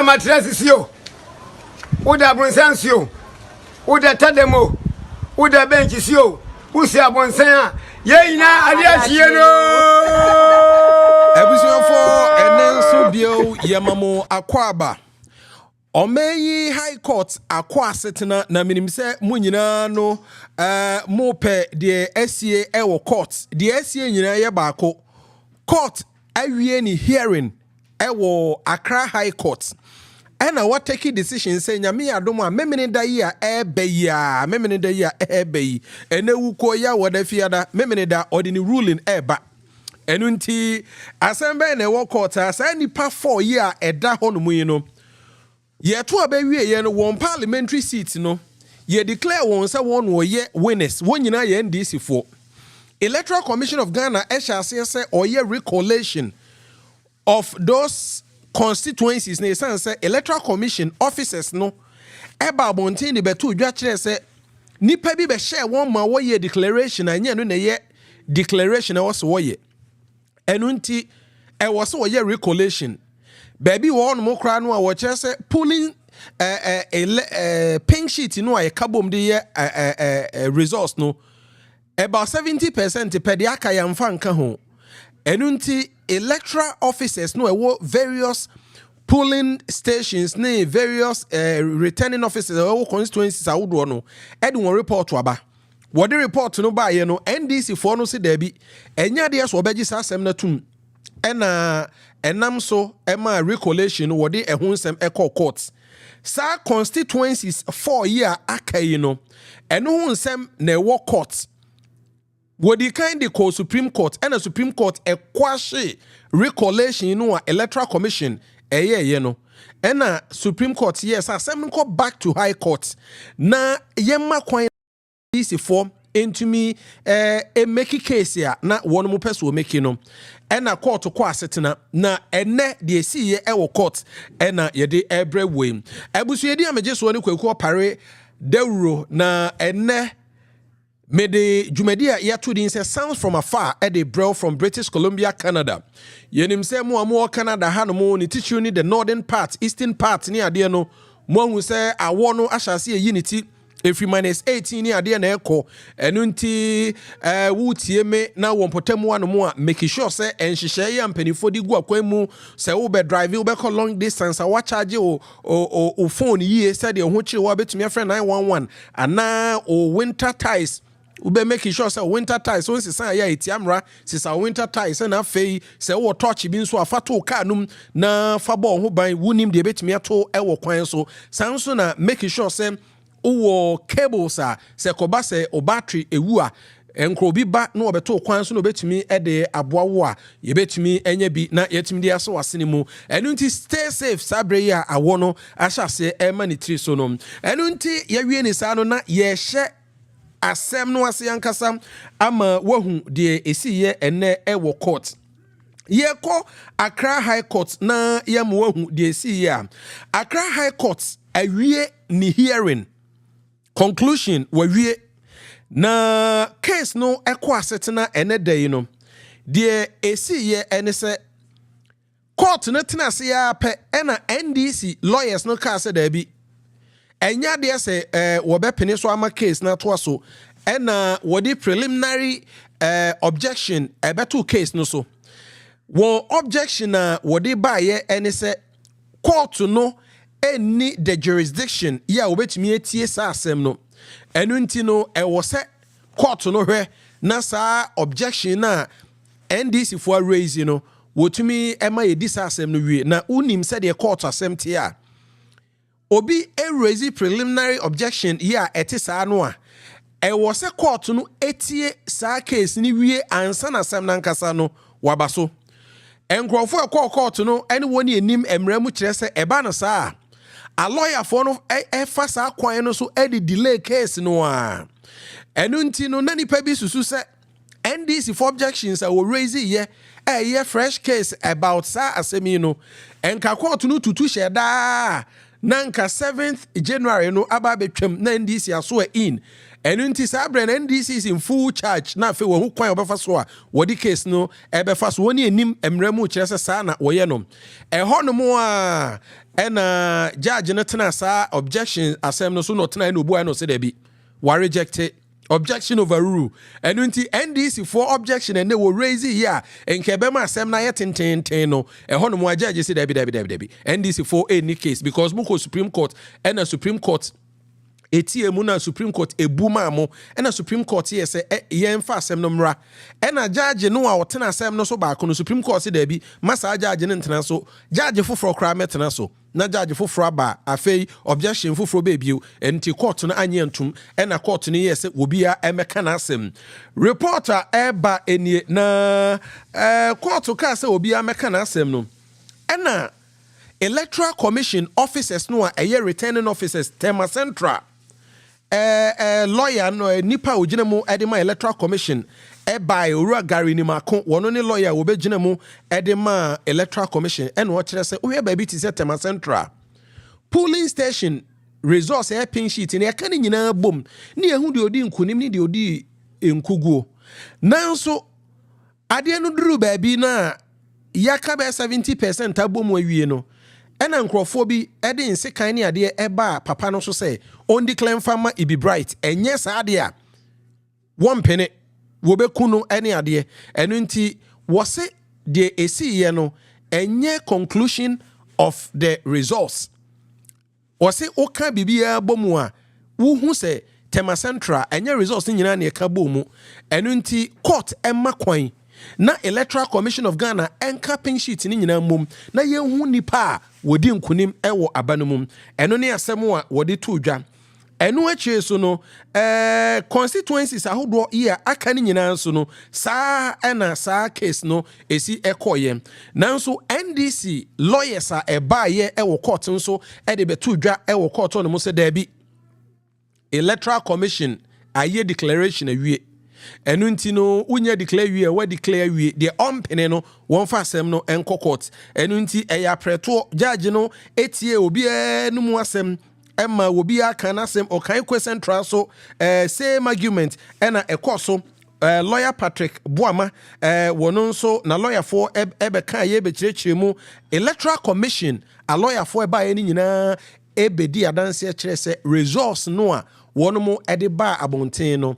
Mattresses yo. Uda Bonsensio. Uda Tademo. Uda benches yo. Usia Bonsen. Yena Adiasieno. Ebusion for Enenso Bio Yamamo Akwaba. Omeyi High Court akwa setena na minim se munyina no mo pe de SCA ewo court de SCA nyina ye baako court awie ni hearing ewo Accra High Court ena what take decision say nyame adom a memene da yi a ebeyi a memene da yi a ebeyi ene wuko ya woda fiada memene da ordinary ruling eba enu nti asembe na ewo court asa nipa 4 yi a eda hono mu yi no ye to abawie ye no won parliamentary seat no ye declare won say won wo ye winners won nyina ye NDC for Electoral Commission of Ghana say or ye recollation of those constituencies na say Electoral Commission officers no eba bontin de betu dwa kire say nipa bi be share won ma wo ye declaration anya no na ye declaration e wo so wo ye enu nti e wo so wo ye recollation. Baby one more cry no a say pulling pink sheet no a kabom de results no about 70% per the aka yamfa nka ho enunti electoral officers no various polling stations ne various returning officers constituencies awodo no e de won report aba what the report no ba ye no NDC for no se da bi enya de so obeji sa asem na tum ena enam so ema recollation wo de ehunsem eco court sa constituencies 4 year akai no eno hunsem na ewo court wo di kind the call Supreme Court ena Supreme Court ekwahye recollation no Electoral Commission ye no ena Supreme Court yes asem go back to High Court na yemma kwan this for into me make case ya na one mo person make no ena court ko asetena na ene de si ye ewo court ena ye de ebre we abusu ye di ameje so ne kwaku opare dewro na ene me de jumedia ya to din say sounds from afar e de bro from British Columbia, Canada. Yenim say mo Canada ha no mo ni teach you ni the northern part, eastern part ni ade no mo hu say awo no ahyase e unity if you minus 18 ni ade na ekọ enu nti wutie me na won potamu anu mo a make sure say enhihye ya mpanifo di gu akwan mu say wo be drive wo be call long distance a wa charge o phone yie say de ho kire wo betumi afre 911 ana o winter ties we be make sure say winter ties so sisa ya etiamra sisa winter ties na fei say wo touch bi nso afato car num na fa bo ho ban wunim de betumi ato e wo kwan so sanso na make sure say uwo cables a se koba se o battery ewu a enkro bi ba na obeto kwan so no betumi e de aboawo a ye betumi enya bi na yetumi de aso wasene mu enu nti stay safe sabre ya awo no ahyase e ma ni tri so no enu nti ye wie ni sa no na ye hye asem no ase yankasa ama wahu de esiye ene e wo court ye ko Accra High Court na ye mo wahu de esiye Accra High Court awie ni hearing conclusion wawie na case no ekwa asetena ene day no de esiye ene se court no tena se ya pe ena NDC lawyers no ka se da bi enya de se wo be pene so ama case na to so ena wo di preliminary objection ebeto case no so wo objection na wo di ba ye ene se court no any the jurisdiction ya obetumi etie sa asem no enu nti no e wo se court no hwe na sa objection na NDC for raise no wotumi ema ye di sa asem no wie na unim se de court asem tie a obi raise preliminary objection ya etisa no a e wo se court no etie sa case ni wie ansa na asem na nkasa no wabaso enkrofo e court no ene woni enim emramu kire se eba no sa a lawyer for no fa sa kwan no so e delay case no a enu nti no na nipa bi susu se NDC for objections a we raise ye fresh case about sa asemi no enka court no tutu sheda nanka 7th January no aba betwam na NDC aso in enu nti sa bre na NDC is in full charge na fe wo kwan obefa so a wodi case no ebefa so woni enim emramu kire se sa na wo ye no ho no mo a na judge no tena sa objection asem no so no tena na obu no se da bi wa reject it. Objection overrule. And until NDC for objection and they will raise it here. And Kebema Sam na ten no. And one more judge said Debbie. NDC for any case because Muko Supreme Court and a Supreme Court. Muna Supreme Court ebumamo and a Supreme Court yes yen fa asem no mra and a judge no a wotena asem no so ba ko no Supreme Court say debi masa judge no ntena so judge foforo kra metena so na judge foforo aba afei objection foforo bebiu enti court no anye ntum and a court no yes obia emeka na asem reporter eba enie na court ka say obia meka na asem no and electoral commission officers no a returning officers tema central lawyer no nipa ogina mu edema electoral commission by ora gari ni makon wono ni lawyer wo begina mu edema electoral commission and wo kire se we ba bi ti se tema central polling station resource pin sheet ni aka ni nyina bom ni ehu de odi nkunim ni de odi enkuguo nanso ade no duru ba bi na yaka be 70% abom awie no ena nkrofo bi ede nsekan ne ade eba papa no so say on declare farmer e be bright enye sa ade a one penny wo be kunu ene ade eno nti wo se de esiye no enye conclusion of the results wo se oka bibia bomu a wo hu se tema central enye results nyina na eka bomu eno nti court emma kwan na electoral commission of Ghana encapping sheet ni nyina mom na yehu nipa wodi nkunim ewo abanumum eno ne asem a wodi to dwa eno achi so no constituencies ahodo year aka ni nyina so no saa ena saa case no esi ekoye nanso NDC lawyers a ebaye ewo court nso de beto dwa ewo court no mo se da bi electoral commission aye declaration awie enu nti no unya declare wie we declare wie de ompene no won fa asem no enko court enu nti eya preto judge no etie obi enu mu asem emma obi aka na asem o kan question central so same argument ena ekoso lawyer Patrick Boama wono nso na lawyer for ebe kan ye be kirechiremu electoral commission a lawyer for eba ye ni nyina ebedi adanse kire se resource no a wono mo ede ba abonten no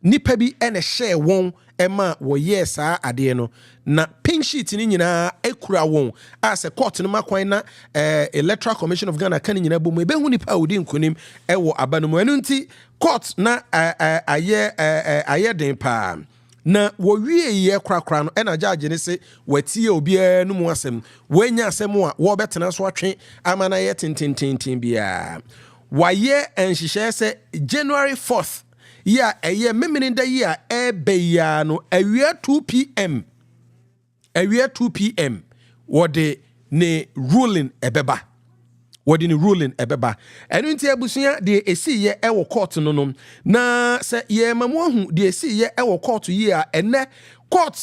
nipa bi ene share won ema wo yes ade no na pink sheet ni nyina ekura won as a court no makwan na electoral commission of Ghana kan nyina bomu ebe hu nipa odi nkunim ewo abanomu enu nti court na aye den pa na wo wie ye krakra no ena judge ne se watie obi anu mu asem wanya asem a wo betena so atwe amana ye tintintintin bia waye enhihye se January 4th yeah, memini da year ya no awia 2 p.m. awia 2 p.m. wode ne ruling ebeba enu nti abusuya de esi ye ewo court no no na se ye mamu hu de esi ye ewo court yi a ene court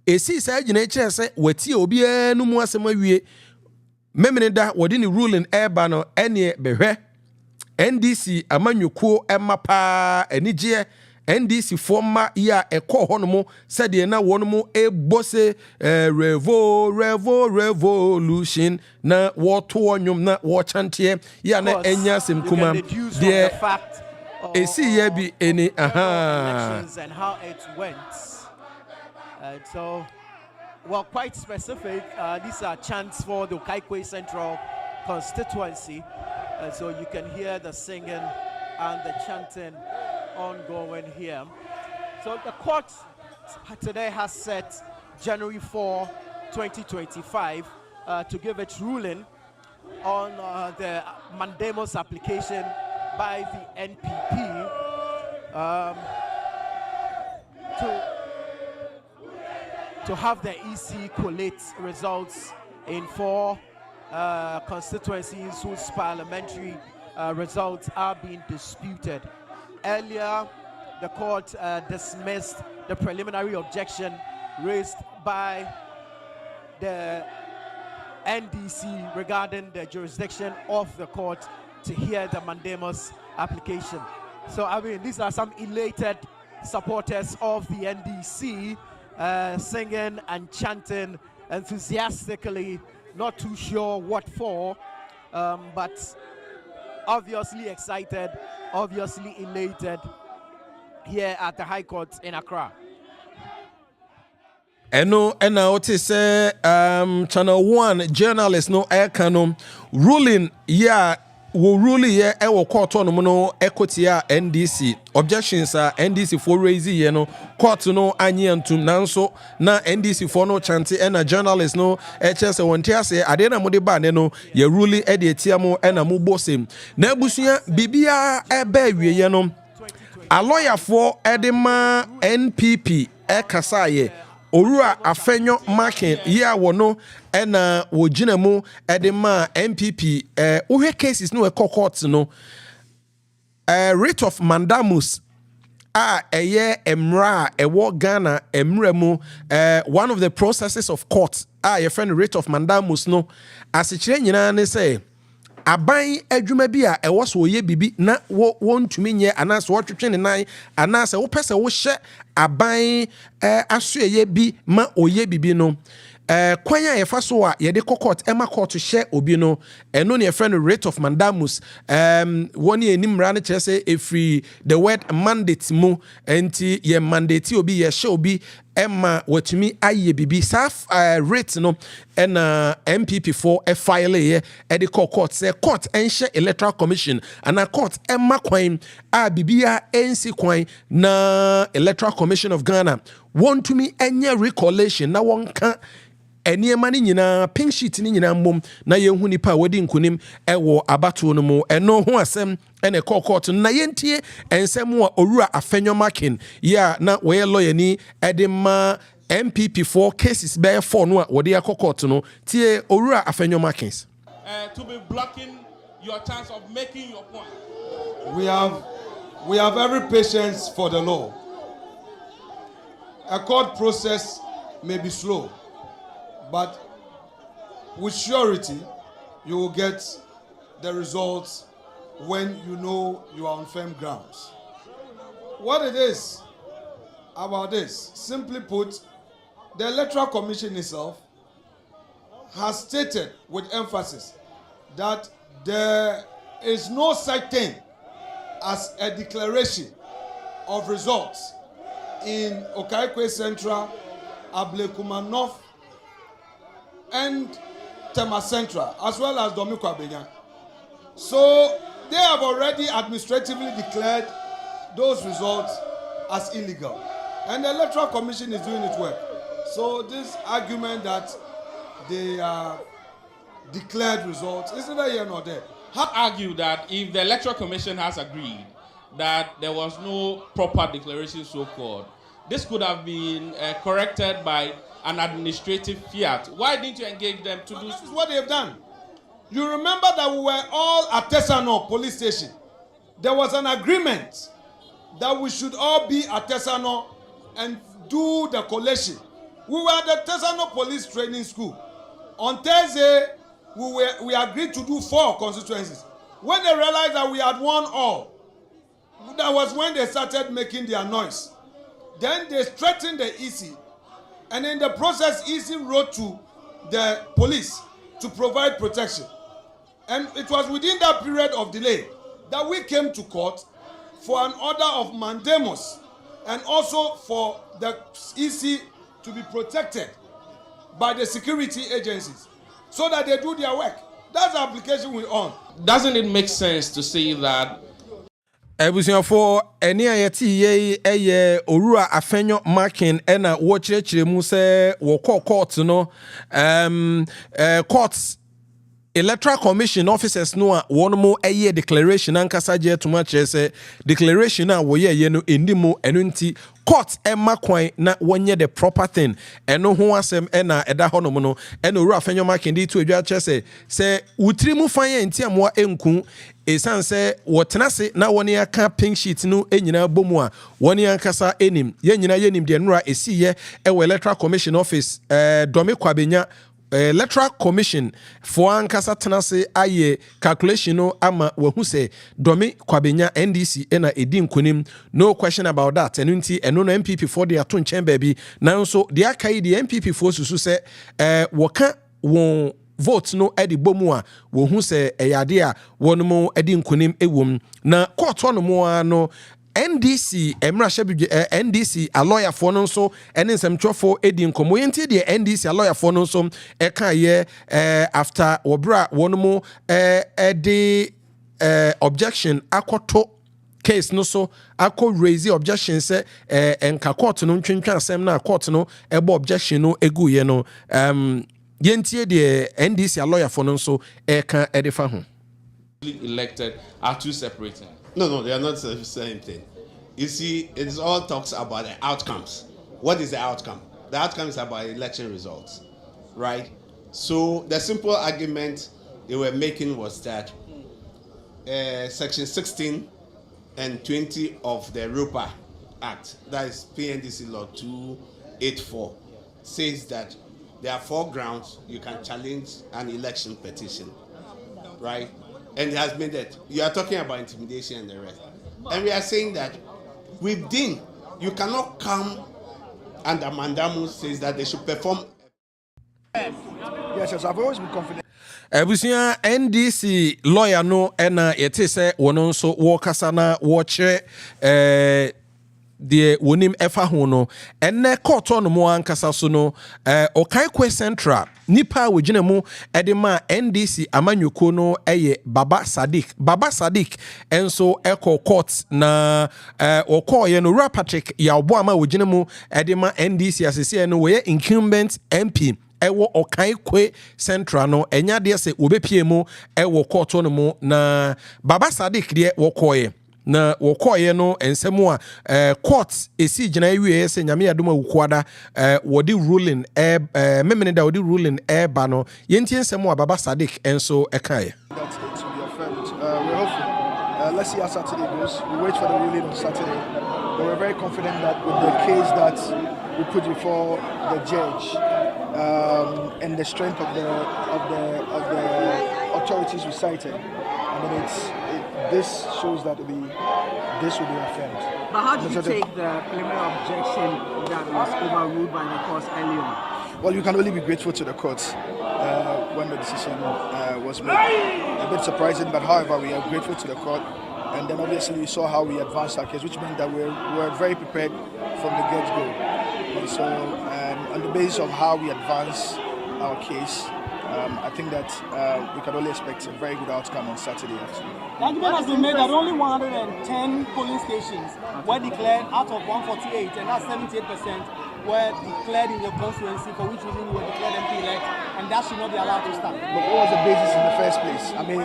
esi sa gina kire se wati obi anu mu asem awie memini da wode ne ruling eba no ene behwe NDC amanyuko emapa enije NDC forma ya eko honomo sede na wonomo ebose revolution na woto onwom na wo chante ya na enya semkuma de esi ya bi eni and how it went so well quite specific these are chants for the Kaikwe Central Constituency. So you can hear the singing and the chanting ongoing here. So the court today has set January 4, 2025 to give its ruling on the Mandamus application by the NPP to have the EC collate results in 4 constituencies whose parliamentary results are being disputed. Earlier, the court dismissed the preliminary objection raised by the NDC regarding the jurisdiction of the court to hear the Mandamus application. So, I mean, these are some elated supporters of the NDC singing and chanting enthusiastically, not too sure what for, but obviously excited, obviously elated here at the High Court in Accra. Eno ote say Channel 1 journalist no ekano ruling ya wo ruling ye ewo court no no equity NDC objections NDC for raise ye no court no anye antum nanso na NDC for no chante ena journalist no eche se wonte ase ade na mode ba ne no ye ruling e de etiamo ena mo bosem na abusua bibia ebe awie no a lawyer for edema NPP ekasa ye Orua afenyo marking ya wono ena wojina mu edema MPP uhe cases no court no writ of Mandamus eye emra ewo Ghana emremu one of the processes of court your friend writ of Mandamus no asichire nyina ne say aban adwuma bi a ewo so ye bibi na wontumi nye anaso wotwetwe ne nan anaso wo pese wo hye aban asoye bi ma oye bibi no kwan ya yefa so a ye de court ema court hye obi no eno ne friend rate of Mandamus woni enimra ne kire say efri the word mandate mu enti ye mandate obi ye hye obi Emma watumi aye bibi saf rate no and MPP for a file ye the court say court enhye electoral commission and a court emma kwan a bibia ensi kwan na electoral commission of Ghana want to me enye recollection na wonka eniema ni nyina pink sheet ni nyina mbom na yehu nipa wadi nkunim ewo abato no mu eno ho asem ene court na yentie ensem a orura afenyo marking ya na we lawyer ni edema MPP for cases be for no wodi court no tie orura afenyo markings to be blocking your chance of making your point. We have every patience for the law. A court process may be slow, but with surety, you will get the results when you know you are on firm grounds. What it is about this, simply put, the Electoral Commission itself has stated with emphasis that there is no such thing as a declaration of results in Okaikwe Central, Ablekuma North, and Tema Central, as well as Domiko Abenya. So they have already administratively declared those results as illegal. And the Electoral Commission is doing its work. So this argument that they are declared results, is neither here nor there. I argue that if the Electoral Commission has agreed that there was no proper declaration so-called, this could have been corrected by an administrative fiat. Why didn't you engage them to do this? This is what they have done. You remember that we were all at Tesano police station. There was an agreement that we should all be at Tesano and do the collation. We were at the Tesano police training school. On Thursday, we agreed to do 4 constituencies. When they realized that we had won all, that was when they started making their noise. Then they threatened the EC. And in the process, EC wrote to the police to provide protection. And it was within that period of delay that we came to court for an order of Mandamus and also for the EC to be protected by the security agencies so that they do their work. That's the application we're on. Doesn't it make sense to say that ebusia for eni ayeti ye orura afenyo marking ena wo kirechire mu se wo court no courts Electoral Commission officers no a one mo eye declaration ankasa je to much say declaration a wo ye no endimo eno nti court emma kwan na wonye the proper thing eno ho asem ena eda honom no ena orura afenyo marking di to adwa che se utiri mu fan ye nti amwa enku esan se wotenase na woni aka pink sheet no enyina bomu a woni ankasa enim ye nyina ye nim de nura esiye e Electoral Commission office Domiko Abenya electoral commission for ankasa tenase aye calculation no ama wahu se domi kwabenya NDC ena edi nkonim, no question about that. Enunti eno no MPP for the ato nchen baby nanso de akai the MPP for susu se woka won vote no edi bomu a wohu se eyade a wonmo edi nkonim ewom na court no mo ano NDC NDC a lawyer for no so ene nsɛmtwɔfo edi nkomo yenti de NDC a lawyer for no so ɛka ye after obra wono edi objection akoto case no so akɔ raise objection say enka court no ntwentwa asɛm na court no ɛbɔ objection no egu ye no yenti de NDC a lawyer for no so ɛka ɛdefa ho elected are two separate things. No, they are not the same thing. You see, it all talks about the outcomes. What is the outcome? The outcome is about election results, right? So the simple argument they were making was that Section 16 and 20 of the ROPA Act, that is PNDC Law 284, says that there are 4 grounds you can challenge an election petition, right? And it has been that you are talking about intimidation and the rest. And we are saying that within, you cannot come under Mandamus says that they should perform. Yes, I've always been confident. Ebusia NDC lawyer no ena yete se wono nso wo kasa na wo kire de wonim efa ho no enne court no mo ankasa so no Okaikwe Central nipa wogina mu edema NDC amanyuko no eye Baba Sadiq enso eko court na okoye no Ra Patrick ya obo ama wogina mu edema NDC asese no we incumbent MP ewo Okaikwe Central no enya de se obepie mu ewo court no mu na Baba Sadiq de wokoye na wokoye no ensemu a court esi gina ewie se nyame adoma wukwada wodi ruling memene da wodi ruling ba no yenti ensemu a Baba Sadiq enso ekaye That it will be affirmed. We're hopeful. Let's see how Saturday goes. We wait for the ruling on Saturday, but we're very confident that with the case that we put before the judge and the strength of the authorities we cited, I mean this shows that this will be affirmed. But how did you take the preliminary objection that was overruled by the courts earlier? Well, you can only be grateful to the courts when the decision was made. A bit surprising, but however, we are grateful to the court. And then obviously you saw how we advanced our case, which meant that we were very prepared from the get-go. And so on the basis of how we advance our case, I think that we can only expect a very good outcome on Saturday afternoon. The argument has been made that only 110 polling stations were declared out of 148, and that's 78% were declared in your constituency, for which reason you were declared MP-elect, and that should not be allowed to stand. But what was the basis in the first place? I mean,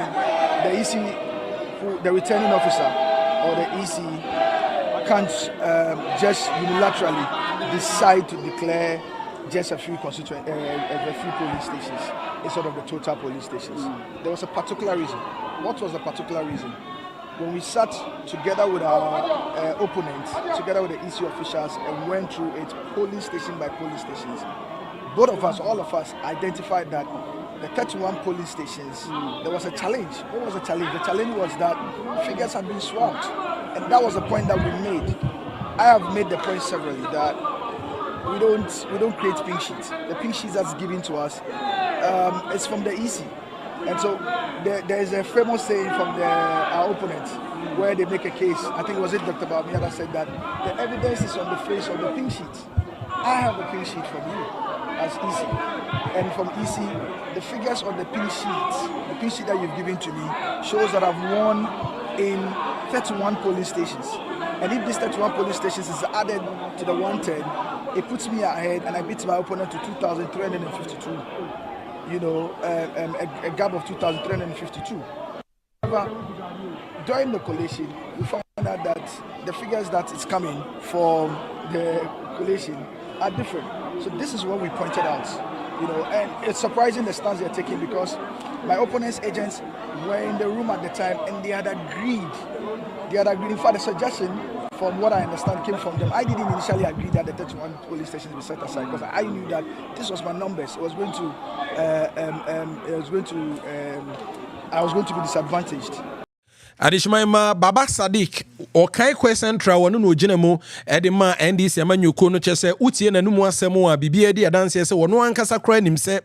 the EC, the returning officer, or the EC can't just unilaterally decide to declare just a few polling stations instead of the total polling stations. There was a particular reason. What was the particular reason? When we sat together with our opponents, together with the EC officials, and went through it polling station by polling stations, both of us, all of us, identified that the 31 polling stations, there was a challenge. What was the challenge? The challenge was that figures had been swapped, and that was the point that we made. I have made the point severally that we don't create pink sheets. The pink sheets that's given to us is from the EC. And so there is a famous saying from our opponents where they make a case. I think was it Dr. Bamia that said that the evidence is on the face of the pink sheet. I have the pink sheet from you as EC. And from EC, the figures on the pink sheet that you've given to me shows that I've won in 31 polling stations. And if this 31 polling stations is added to the 110, it puts me ahead and I beat my opponent to 2,352. You know, a gap of 2,352. However, during the collation, we found out that the figures that is coming from the collation are different. So this is what we pointed out. You know, and it's surprising the stance they're taking because my opponent's agents were in the room at the time and they had agreed. In fact, the suggestion from what I understand, came from them. I didn't initially agree that the 31 police stations be set aside because I knew that this was my numbers. I was going to be disadvantaged. Adishmaima Baba Sadiq Okai Central wanu no ginemo edema NDC amanyuko no chese utie na numu asemo a bibia di adanse se wono ankasa kra nim se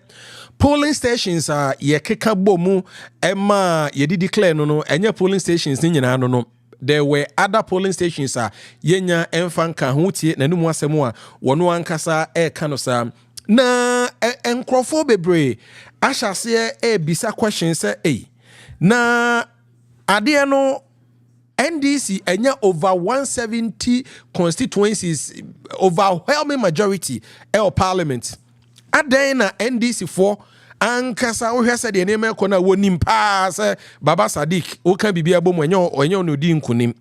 polling stations a ye keka bomu ema ye di declare no enye polling stations ni nyina no. There were other polling stations yenya emfanka hutie na numu asemo a wono ankasa kanosa na enkrofo bebre ahase bisa questions na Adie no NDC enya over 170 constituencies, overwhelming majority of parliament. Adie na NDC for ankasa wo hwese de neme ko na wonim pa se Baba Sadiq o kan bibia bom enyo no di nkunim.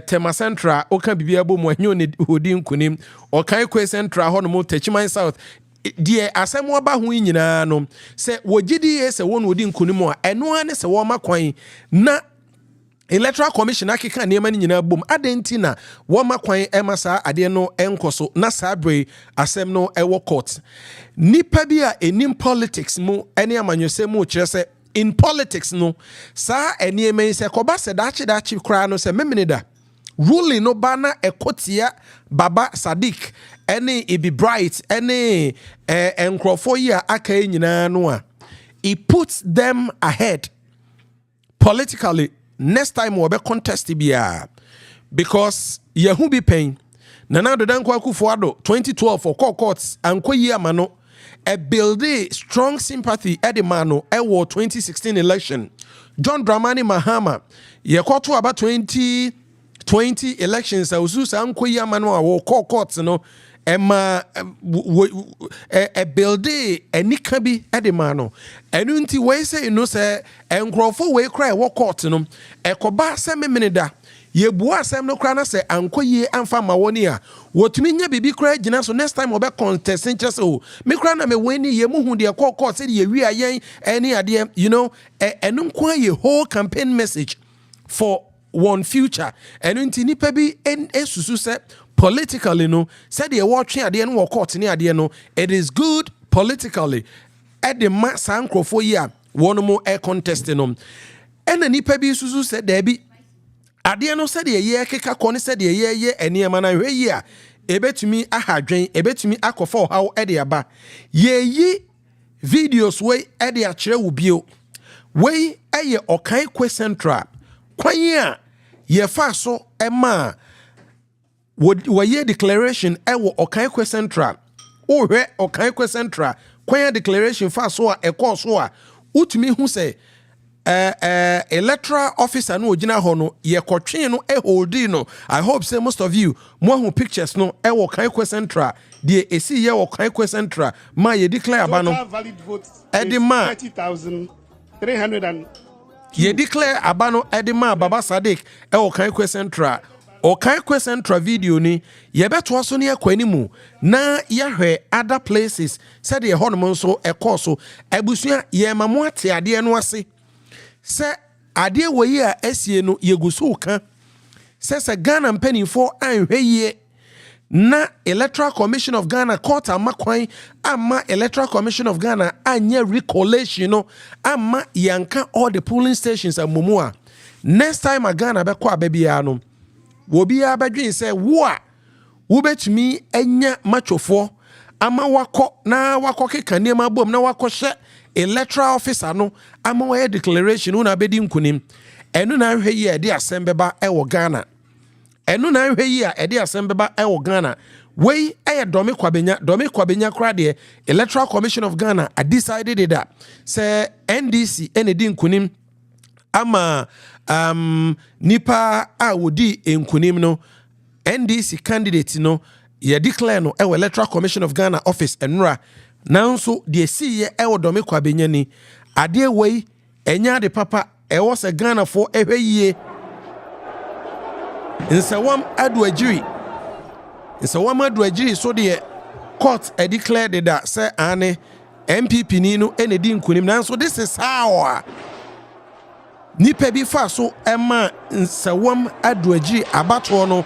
Tema Central o kan bibia bom enyo no di nkunim. O kan Kwe Central ho no mo Techiman South die asem aba ho nyina no se wogidi se won odi nkunim a eno ane se wo makwan na electoral commission akeka nema nyina bom adenti na wo makwan emasa ade no enkoso na sabre asem no ewo court nipa bi a enim politics mu ene amanyose mu kire se in politics no sa enieme se koba se dachi kra no se memenida ruling no bana ekotia Baba Sadiq any Ibi Bright any enkrofo ya aka nyina no a he puts them ahead politically next time we be contest bia because yehu bi pen nana dodan kwa kufuado 2012 for courts ankoyi amano a build strong sympathy edimano ewo 2016 election John Dramani Mahama ye koto about 2020 elections ususa ankoyi amano a courts no ema a build enika bi edimano enu nti we say no say enkrofo we cry wo court no ekoba se memeneda ye bua asem no kra na se ankoyi amfa ma woni a wotumi nya bibi kra gina so next time obe contest interest o me kra na me weni ye muhu de court say ye wi ayen any ade you know enu nko ye whole campaign message for one future enu nti nipa bi esusu se politically no said the watching ade no court ni ade no it is good politically at the sankrofo ya one more air contest no ena nipa bi susu said there be ade no said ye keka kone said ye eniema na hwe yi a ebetumi ahadwen ebetumi akofo how e de aba ye videos we e de akire wo bio we eye Okai Kwe Central kwan a ye fa so ema woye declaration ewo Okai Kwe Central ohwe Okai Kwe Central kwan declaration fa so a ekọ so a utumi hu se electoral officer no ogina ho no ye kotwe no holdi no. I hope say most of you mo hu pictures no ewo Okai Kwe Central de esi ye Okai Kwe Central ma ye declare aba no valid votes edima 30,300 ye declare aba no edima Baba Sadiq ewo Okai Kwe Central Okai Kwe Central video ni ye beto so ne akwanimu na yahwe other places said ye honom so ekoso abusua ye mamo ate ade no ase se ade woyi a asie no yeguso ka se Ghana mpanifo anhwe ye na Electoral Commission of Ghana court amakwan ama Electoral Commission of Ghana anya recollation no ama yanka all the polling stations amomu a next time a Ghana be kwa babia no wobi abadwen se wo a wo betumi enya machofo ama wako keka niema bom na wako hye electoral officer no ama wa declaration una bedi nkunim enu na hwe yi ade asembeba ewo Ghana enu na hwe yi a ade asembeba ewo Ghana wei eye domi kwabenya kra de Electoral Commission of Ghana a decided that say NDC enedi nkunim ama nipa a wodi enkunim no NDC candidate no ye declare no ewo Electoral Commission of Ghana office enra nanso de si ye ewo domi kwabenya ni ade wei enya de papa ewo se Ghana for ehwe nsawam aduagiri so de court e declared that say ane MPP ni no enedi nkunim nanso this is how nipa bi fa so ema nsawam aduagiri abato no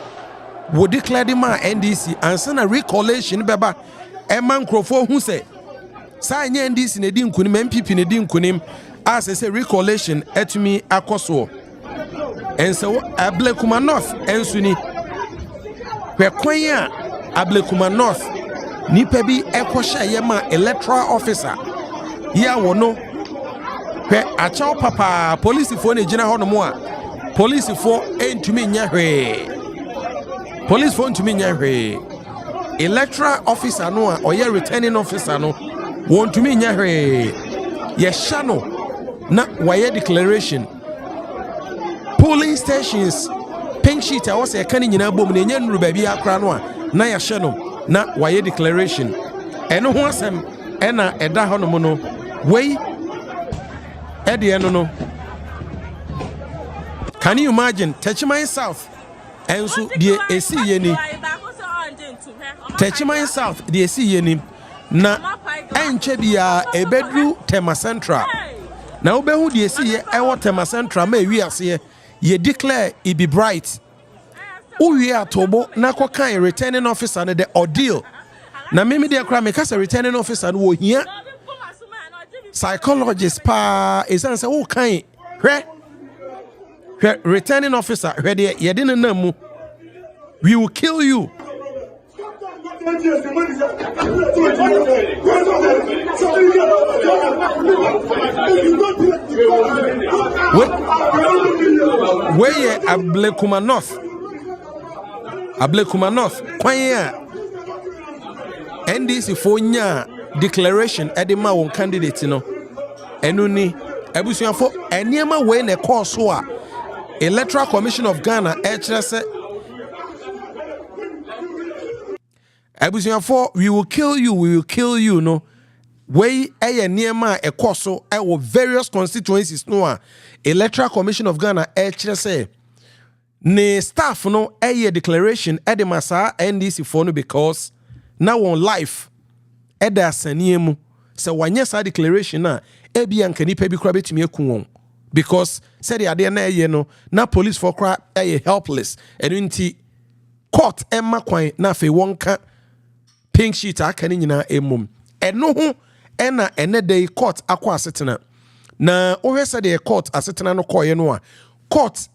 wo declare the ma NDC and send a recollation beba e man krofo hu se sa nye NDC ne di nkunim MPP ne di nkunim as say recollation etumi akoso and so Ablekuma North ensuni kwen a Ablekuma North nipa bi ekwohye ye ma electoral officer ya wono kwe achaw papa police fo ne gina hono mo a police fo entumi nya hwe police fo entumi nya hwe electoral officer no a oye returning officer no wontumi nya hwe ye hya no na waye declaration polling stations pink sheet a was e kan nyina bom na nya nuru ba bi akra no a na ya hye no na waye declaration eno ho asem ena eda ho no mo no wei ede eno no. Can you imagine Techiman South enso die esi yeni Techiman South die esi yeni na enche bia ebedru Tema Central na obehu die esi ye ewo Tema Central ma wi ase ye declare it be bright uwi atobo na kokan returning officer ne the ordeal na mimi de kra me kasa returning officer no wo hia psychologist pa esan se wo kan hwe returning officer where they didn't know we will kill you. Where ye Ablekuma North kwanya NDC for nya declaration edema won candidate no enu ni abusuafo eniema we na course so a Electoral Commission of Ghana HRS Abusiafo we will kill you no way eye niema ekoso e various constituencies no a Electoral Commission of Ghana HRS ne staff no eye declaration e de masa NDC for no because now on life e da saniemu se wanye sa declaration na e bia nka nipa bi kra betumi akun because said the idea na ye no na police for cry helpless and court emma kwan na fe wonka pink sheet aka ni nyina emum eno ho ena ene day court akwa asetena na ohwe said the court asetena no koye no a court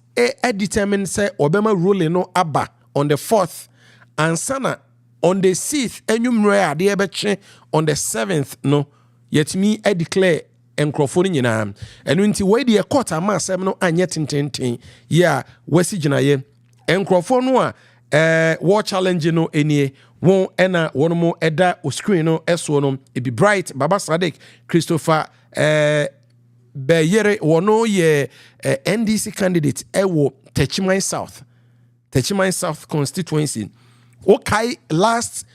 determine say obema ruling no aba on the 4th and sana on the 6th enumre ade e beche on the 7th no yet me I declare enkrofo nyina enu nti we de court ama asem no anye tententen ya wasi gina ye enkrofo no a war challenge no enie won ena wono eda o screen no eso no e be bright Baba Sadik Christopher Beyere wono ye NDC candidate ewo Techiman South constituency okay last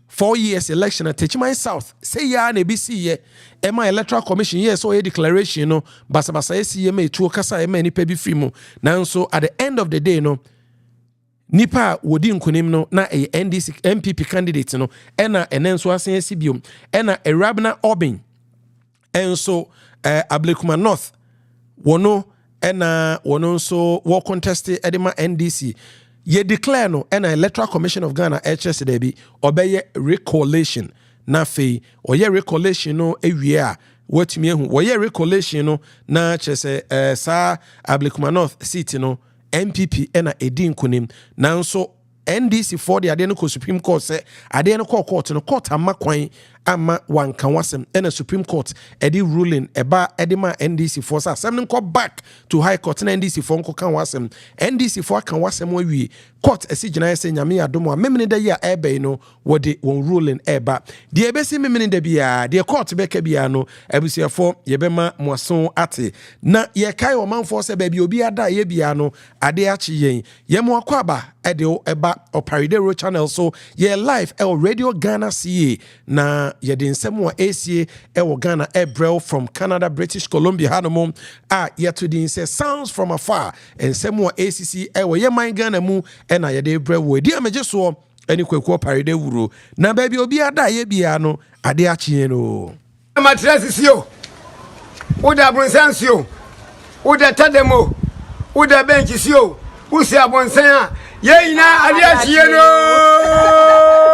4 years election at Techiman South say ya na BC ye ema electoral commission yes so a declaration no basabasa esi me tu kasa ema ni pa bi free nanso at the end of the day no nipa wodi nkunim no na NDC MPP candidate no ena enenso asen esi biom ena Erabna Obin enso Ablekuma North wono ena wono nso wo contest edema NDC ye declare no and Electoral Commission of Ghana HS debi obeye recollation na fe oye recollation no ewie a watumi ehu oye recollation no na chese sa Ablekuma North seat no MPP ena edi nkunim nanso NDC for the ade no ko Supreme Court say ade no court no court amakwan ama wankan wasem ena Supreme Court edi ruling eba edema NDC for say asem no back to High Court na NDC for nko kan wasem NDC for kan wasem awie court esigina say nyame adomo a memene da ya ebe no wode won ruling eba de ebesi memene da bia de court beka bia no ebusiafo yebema moason ate na ye kai o manfo say ba bi obi ada ye bia no ade achi yen ye mo akwaba ede eba Operadero channel so ye live Radio Ghana CA na ye de nsem wa ACA Ghana Ebrel from Canada British Columbia hanomom a ye to the say sounds from afar nsem wa ACC ye man Ghana mu na ye de Ebrel wo di ameje so eni kwaku Operadero na ba bi obi ada ye bia no ade achi no matrasio uda bronsansio uda tademo uda benchsio usi abonsan Ye ina adi achie no.